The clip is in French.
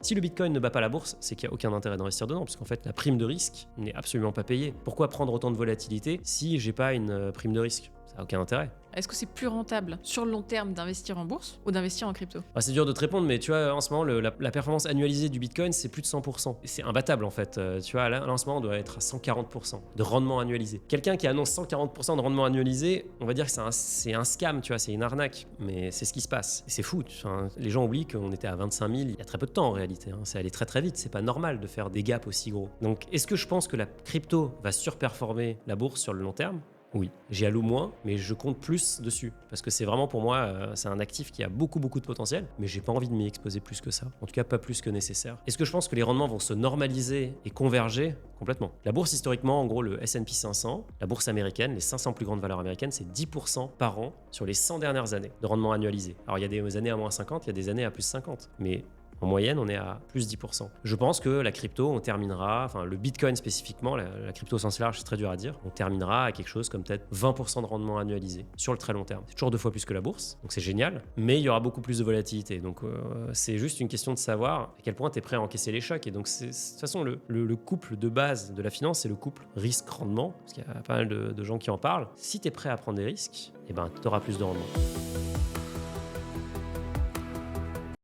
Si le Bitcoin ne bat pas la bourse, c'est qu'il n'y a aucun intérêt d'investir dedans, parce qu'en fait, la prime de risque n'est absolument pas payée. Pourquoi prendre autant de volatilité si j'ai pas une prime de risque? Ça n'a aucun intérêt. Est-ce que c'est plus rentable sur le long terme d'investir en bourse ou d'investir en crypto? C'est dur de te répondre, mais tu vois, en ce moment, la performance annualisée du Bitcoin, c'est plus de 100%. Et c'est imbattable, en fait. Tu vois, là, en ce moment, on doit être à 140% de rendement annualisé. Quelqu'un qui annonce 140% de rendement annualisé, on va dire que c'est un scam, tu vois, c'est une arnaque. Mais c'est ce qui se passe. Et c'est fou. Enfin, les gens oublient qu'on était à 25 000 il y a très peu de temps, en réalité. C'est allé très très vite. C'est pas normal de faire des gaps aussi gros. Donc, est-ce que je pense que la crypto va surperformer la bourse sur le long terme? Oui, j'y alloue moins, mais je compte plus dessus. Parce que c'est vraiment pour moi, c'est un actif qui a beaucoup de potentiel, mais j'ai pas envie de m'y exposer plus que ça. En tout cas, pas plus que nécessaire. Est-ce que je pense que les rendements vont se normaliser et converger? Complètement. La bourse, historiquement, en gros, le S&P 500, la bourse américaine, les 500 plus grandes valeurs américaines, c'est 10% par an sur les 100 dernières années de rendement annualisé. Alors, il y a des années à moins 50, il y a des années à plus 50. Mais en moyenne, on est à plus 10%. Je pense que la crypto, on terminera, enfin le Bitcoin spécifiquement, la crypto au sens large, c'est très dur à dire, on terminera à quelque chose comme peut-être 20% de rendement annualisé sur le très long terme. C'est toujours 2 fois plus que la bourse, donc c'est génial, mais il y aura beaucoup plus de volatilité. Donc c'est juste une question de savoir à quel point tu es prêt à encaisser les chocs. Et donc de toute façon, le couple de base de la finance, c'est le couple risque-rendement, parce qu'il y a pas mal de gens qui en parlent. Si tu es prêt à prendre des risques, eh ben, tu auras plus de rendement.